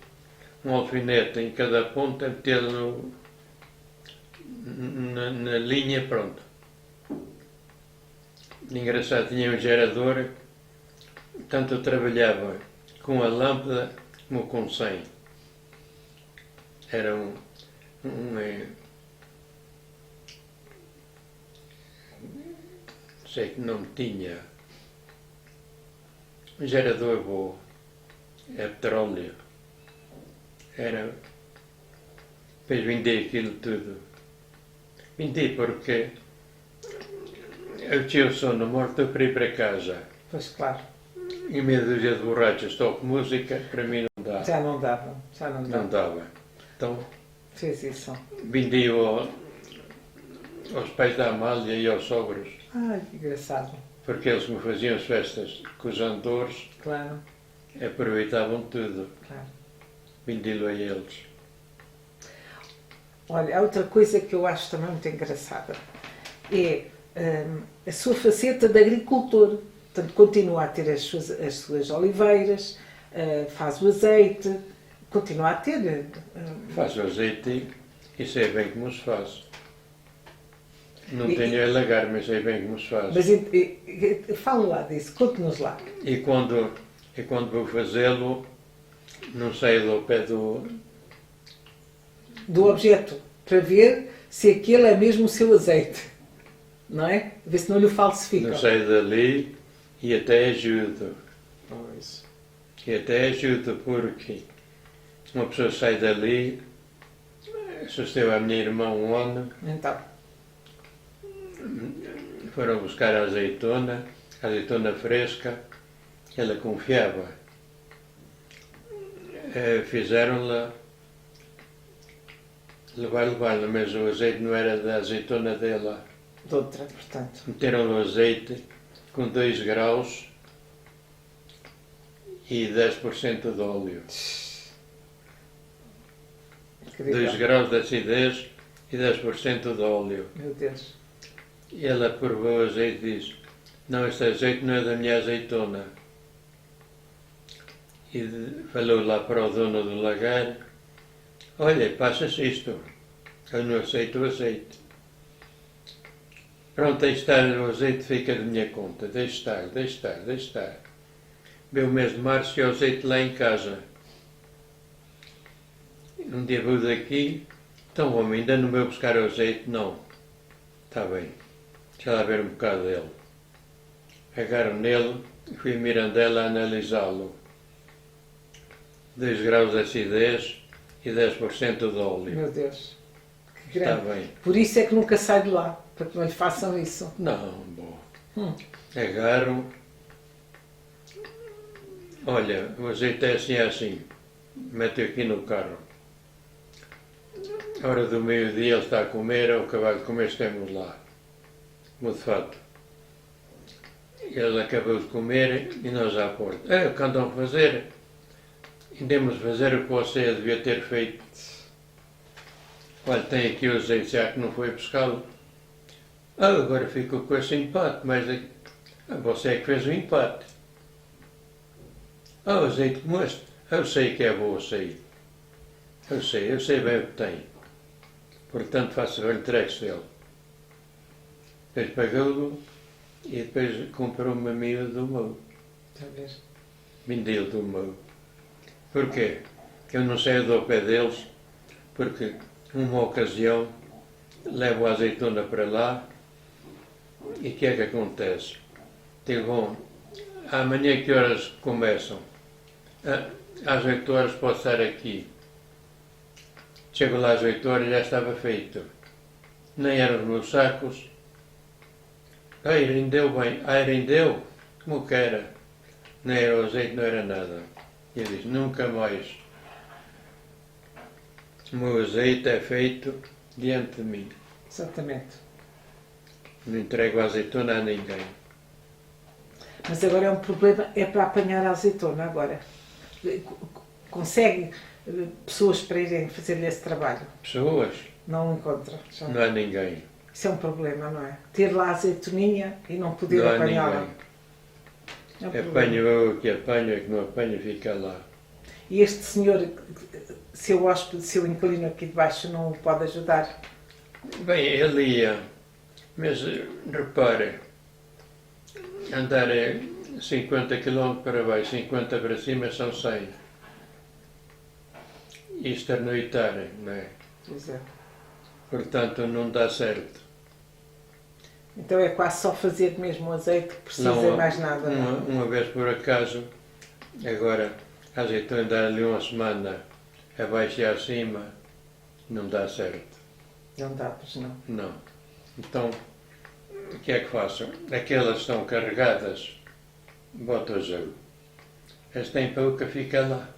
um alfinete em cada ponta, metê-lo na linha, pronto. Engraçado, tinha um gerador, tanto eu trabalhava com a lâmpada como com 100. Era sei que não tinha um gerador bom, é petróleo. Era, depois vendi aquilo tudo. Vendi porque eu tinha o sono morto para ir para casa. Pois claro, E meia dúzia de borrachas toco música, para mim não dá. já não dava, já não dava. Não dava. Então Fez isso. vendi aos pais da Amália e aos sogros, Ai, que engraçado. porque eles me faziam as festas com os andores, Claro, aproveitavam tudo. claro. Vendi-lo a eles. Olha, há outra coisa que eu acho também muito engraçada. É a sua faceta de agricultor. Portanto, continua a ter as suas oliveiras, faz o azeite, continua a ter. Faço azeite e sei bem como se faz. Não tenho a lagar, mas sei bem como se faz. Mas fala lá disso, conte-nos lá. E quando vou fazê-lo, não saio do pé Do objeto, para ver se aquele é mesmo o seu azeite. Não é? Ver se não lhe falsifica. não saio dali e até ajudo. E até ajudo porque uma pessoa sai dali, assistiu a minha irmã um ano, Então, foram buscar a azeitona fresca, ela confiava. Fizeram-la levar-la, mas o azeite não era da azeitona dela. de outra, portanto. Meteram-lhe o azeite com 2 graus e 10% de óleo. 2 graus de acidez e 10% de óleo. Meu Deus. E ela provou o azeite e disse: não, este azeite não é da minha azeitona. E falou lá para o dono do lagar: olha, passa-se isto. Eu não aceito o azeite. Pronto, aí está, o azeite fica de minha conta. Deixa estar. Veio o mês de março e o azeite lá em casa. Um dia vou daqui, então homem, ainda não veio buscar o azeite? Não. Está bem. Deixa lá ver um bocado dele. Pegaram nele e fui a Mirandela a analisá-lo. 2 graus de acidez e 10% de óleo. Meu Deus. Que Está grande. bem. Por isso é que nunca sai de lá, para que não lhe façam isso. Não, bom. Agarram. Olha, o azeite é assim. Mete aqui no carro. A hora do meio-dia ele está a comer, ao acabar de comer estamos lá. Como de fato. Ele acabou de comer e nós à porta. O que andam a fazer? Indemos fazer o que você devia ter feito. Olha, tem aqui o azeite, já que não foi buscá-lo. Agora ficou com esse empate, mas você é que fez o empate. O azeite como este. Eu sei que é bom, eu sei. Eu sei bem o que tem. Portanto, faço o entregue dele. Depois pagou-lo e depois comprou-me a minha do meu. Talvez. Vendi-o do meu. Porquê? Eu não saio do pé deles, porque numa ocasião levo a azeitona para lá e o que é que acontece? Digo, bom, amanhã que horas começam? Às 8 horas posso estar aqui. Chego lá às 8 horas e já estava feito. Nem eram os meus sacos. Ai, rendeu bem. Ai, rendeu? Como que era? Não era o azeite, não era nada. E eu disse, nunca mais. O meu azeite é feito diante de mim. Exatamente. Não entrego a azeitona a ninguém. Mas agora é um problema, é para apanhar a azeitona agora. Consegue pessoas para irem fazer esse trabalho? Pessoas? Não encontra. Já. Não há ninguém. Isso é um problema, não é? Ter lá a azeitoninha e não poder Não há apanhá-la. ninguém. É um problema. Apanho eu que apanho, que não apanho fica lá. E este senhor, seu hóspede, seu inquilino aqui de baixo, não o pode ajudar? Bem, ele ia, mas repare, andar 50 km para baixo, 50 para cima são 100. E externoitar, não é? Pois é. Portanto, não dá certo. Então é quase só fazer mesmo o azeite que precisa e mais nada. Não? Uma vez por acaso, agora azeitona dar-lhe uma semana abaixo e acima, não dá certo. Não dá, pois não. Não. Então, o que é que faço? Aquelas estão carregadas, boto azeite. As têm pouca, fica lá.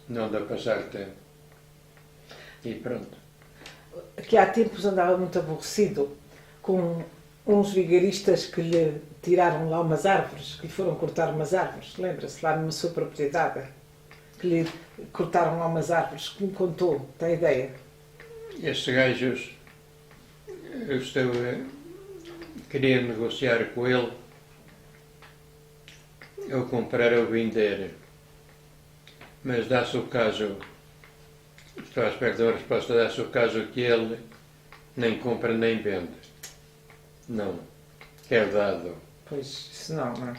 Não dá passar tempo. E pronto. Aqui há tempos andava muito aborrecido com uns vigaristas que lhe tiraram lá umas árvores, que lhe foram cortar umas árvores. Lembra-se, lá numa sua propriedade, que lhe cortaram lá umas árvores, que me contou, tem ideia? Estes gajos, queria negociar com ele, ou comprar ou vender. Mas dá-se o caso, estou à espera de uma resposta, dá-se o caso que ele nem compra nem vende. Não. Quer dado. Pois, isso não, não é?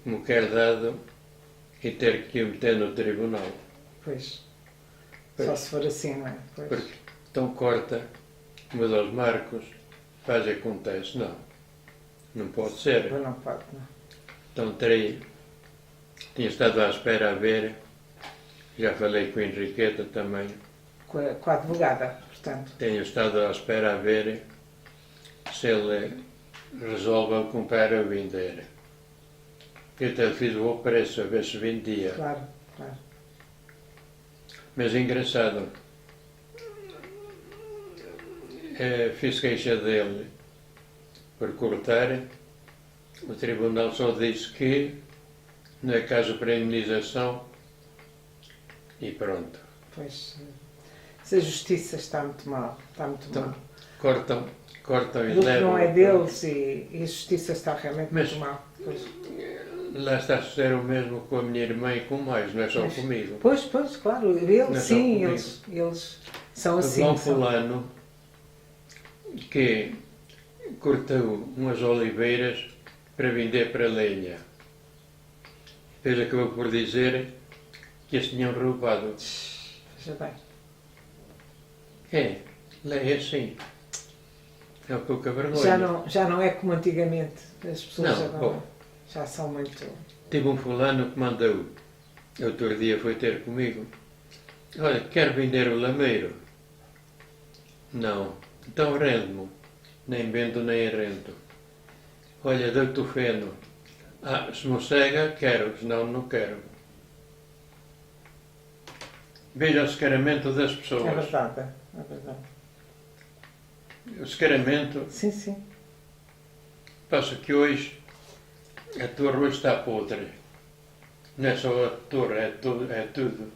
Como quer dado e ter que o meter no tribunal. Pois. Pois. Só se for assim, não é? Pois. Porque então corta, muda os marcos, faz e acontece. Não. Não pode ser. Pois não pode, não. Então tinha estado à espera a ver, já falei com a Henriqueta também, Com a advogada, portanto. tenho estado à espera a ver se ele resolve ou comprar ou vender. Eu até fiz o bom preço a ver se vendia. Claro, claro. Mas engraçado, fiz queixa dele por cortar, o tribunal só disse que não é caso para indenização e pronto. Pois. Se a justiça está muito mal, está muito Então, mal. cortam e Aquilo que levam. não é deles e a justiça está realmente Mas- muito mal. Pois. Lá está a suceder o mesmo com a minha irmã e com mais, não é só Mas- comigo. Pois, claro, Não eles é só sim, comigo. eles são Houve assim. lá um são- fulano que cortou umas oliveiras para vender para lenha. Depois acabou por dizer que as tinham roubado. Veja bem. É assim. É um pouco a vergonha. Já não é como antigamente. As pessoas Não, já, bom. já são muito. Tive um fulano que mandou, outro dia foi ter comigo, olha, quer vender o lameiro? Não. Então rende-me. Nem vendo nem rendo. Olha, dou-te o feno. Ah, se me cega, quero, senão não quero. Veja o secaramento das É pessoas. verdade, é verdade. O secaramento, Sim, sim. passa que hoje a torre hoje está podre. Não é só a torre, é tudo.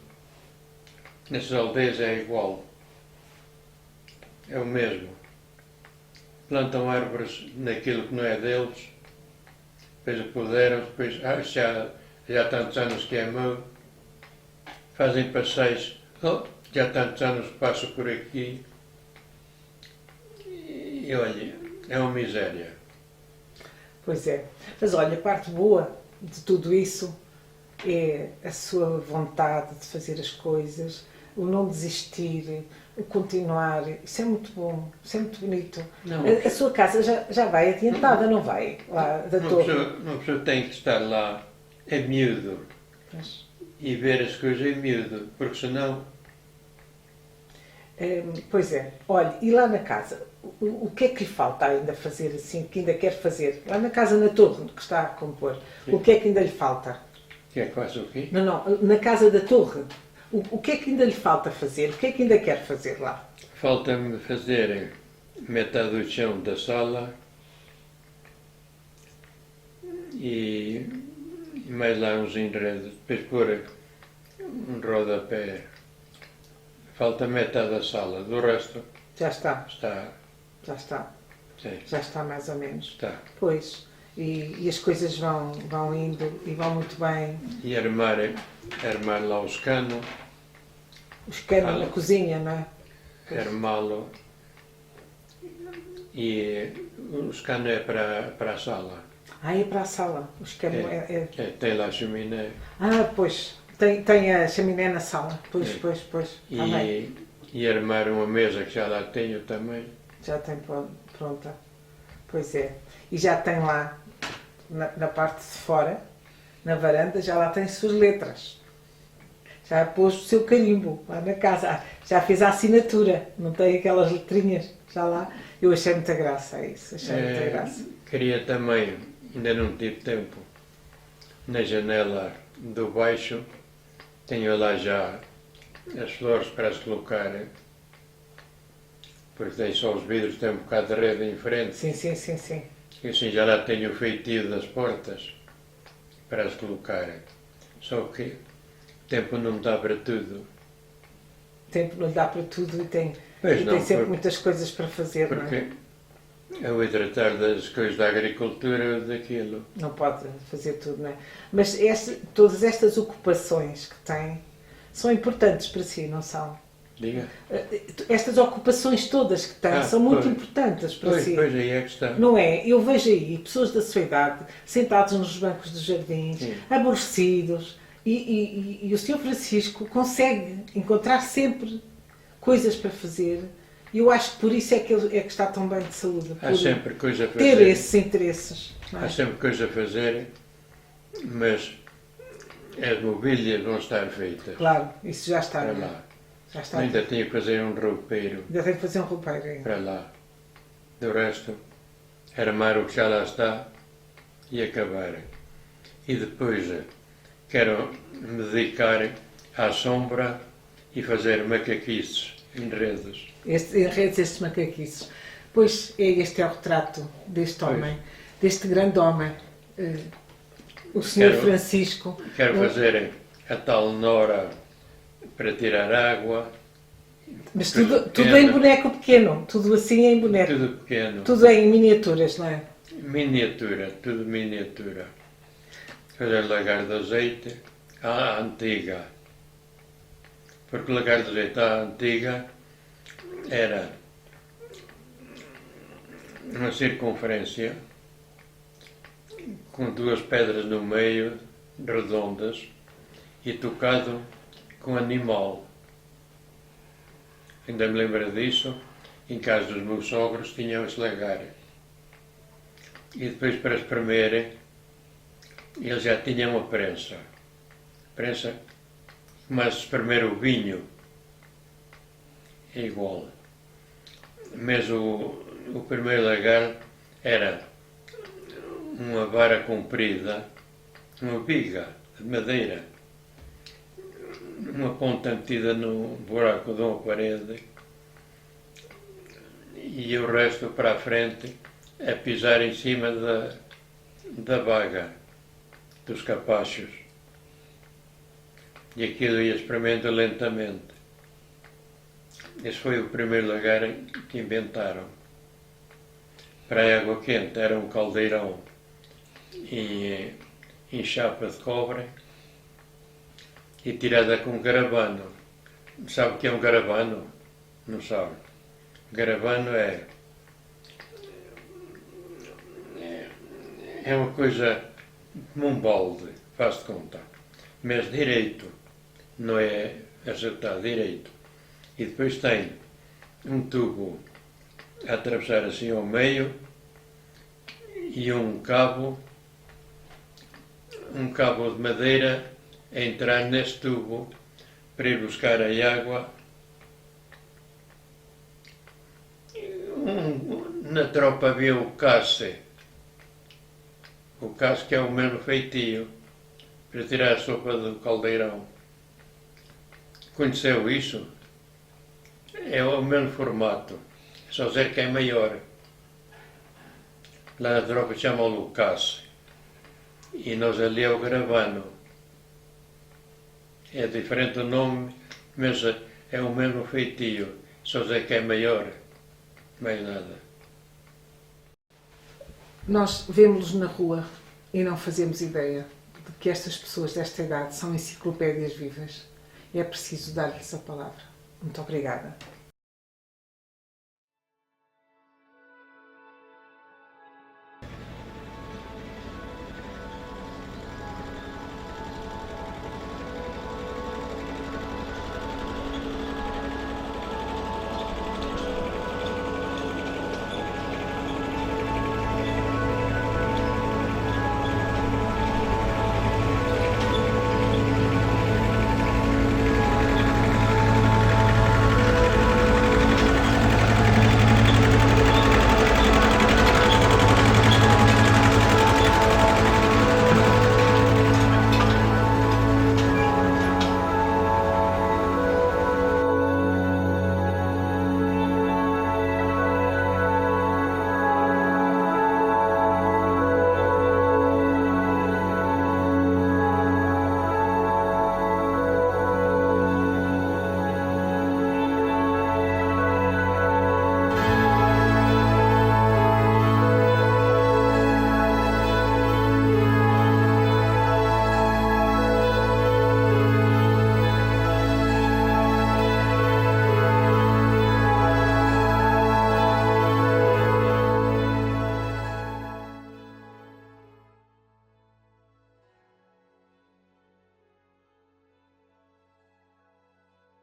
Nessas aldeias é igual. É o mesmo. Plantam árvores naquilo que não é deles, depois apoderam, depois já há tantos anos que é meu, fazem passeios, já há tantos anos que passo por aqui, e olha, é uma miséria. Pois é. Mas olha, a parte boa de tudo isso é a sua vontade de fazer as coisas, o não desistir, o continuar. Isso é muito bom, isso é muito bonito. Não, A sua casa já vai adiantada, não vai? Lá da torre. uma pessoa tem que estar lá, é miúdo, Mas, e ver as coisas em miúdo, porque senão, pois é. Olha, e lá na casa, o que é que lhe falta ainda fazer assim, que ainda quer fazer? Lá na casa, na torre, que está a compor, o que é que ainda lhe falta? quer que faça o quê? Não, na casa da torre. O que é que ainda lhe falta fazer? O que é que ainda quer fazer lá? Falta-me fazer metade do chão da sala e mais lá uns enredos, depois pôr um rodapé. Falta metade da sala, do resto Já está, está, já está, sim, já está mais ou menos. está. Pois, e as coisas vão indo e vão muito bem. E armar lá os canos, Os canos na cozinha, não é? armá-lo. E os canos é para a sala. Ah, é para a sala. Os canos Tem lá a chaminé. Ah, pois. Tem a chaminé na sala. Pois, É. pois. Tá bem. E armar uma mesa que já lá tenho também. Já tem pronta. Pois é. E já tem lá, na parte de fora, na varanda, já lá tem suas letras. Já pôs o seu carimbo lá na casa. Já fez a assinatura. Não tem aquelas letrinhas. Já lá. Eu achei muita graça a isso. Achei muita graça. Queria também, ainda não tive tempo, na janela do baixo, tenho lá já as flores para se colocar, porque tem só os vidros, tem um bocado de rede em frente. Sim. E assim já lá tenho o feitio das portas para se colocar. Só que o tempo não dá para tudo. O tempo não dá para tudo e tem Pois não, sempre muitas coisas para fazer, não é? Porque eu vou tratar das coisas da agricultura ou daquilo. Não pode fazer tudo, não é? Mas todas estas ocupações que tem são importantes para si, não são? Diga. Estas ocupações todas que tem são muito pois. importantes para si. Pois aí é que está. Não é? Eu vejo aí pessoas da sua idade sentados nos bancos dos jardins, Sim. aborrecidos, e o Sr. Francisco consegue encontrar sempre coisas para fazer. E eu acho que por isso é que está tão bem de saúde. Há Por sempre coisa a fazer. ter esses interesses. Não é? Há sempre coisa a fazer, mas as mobílias vão estar feitas. Claro, isso já está. Para não é? lá. Já está. Ainda tenho que fazer um roupeiro Ainda tem que fazer um roupeiro ainda. para lá. Do resto, armar o que já lá está e acabar. E depois quero me dedicar à sombra e fazer macaquices, enredos. Enredos estes macaquices. Pois este é o retrato deste homem, deste grande homem, o Sr. Francisco. Quero fazer a tal nora para tirar água. Mas tudo em boneco pequeno, tudo assim em boneco. Tudo pequeno. Tudo em miniaturas, não é? Miniatura, tudo miniatura. Fazer lagar de azeite à antiga. Porque o lagar de azeite à antiga era uma circunferência com duas pedras no meio, redondas, e tocado com animal. Ainda me lembro disso, em casa dos meus sogros tinham esse lagar. E depois para espremer, eles já tinham a prensa. Prensa, mas espremer o vinho é igual. Mas o primeiro lagar era uma vara comprida, uma biga de madeira, uma ponta metida no buraco de uma parede e o resto para a frente a pisar em cima da baga, dos capachos. E aquilo ia espremendo lentamente. Esse foi o primeiro lagar que inventaram. Para a água quente era um caldeirão em chapa de cobre e tirada com garabano. Sabe o que é um garabano? Não sabe. Garabano é uma coisa como um balde, faz de conta, mas direito, não é acertado, direito. E depois tem um tubo a atravessar assim ao meio e um cabo de madeira a entrar nesse tubo para ir buscar a água. Na tropa havia o casse. O casse que é o mesmo feitio para tirar a sopa do caldeirão. Conheceu isso? É o mesmo formato, só dizer que é maior. Lá na tropa chamam-lo casse. E nós ali é o gravano. É diferente o nome, mas é o mesmo feitio, só dizer que é maior. Mais nada. Nós vemos-los na rua e não fazemos ideia de que estas pessoas desta idade são enciclopédias vivas. E é preciso dar-lhes a palavra. Muito obrigada.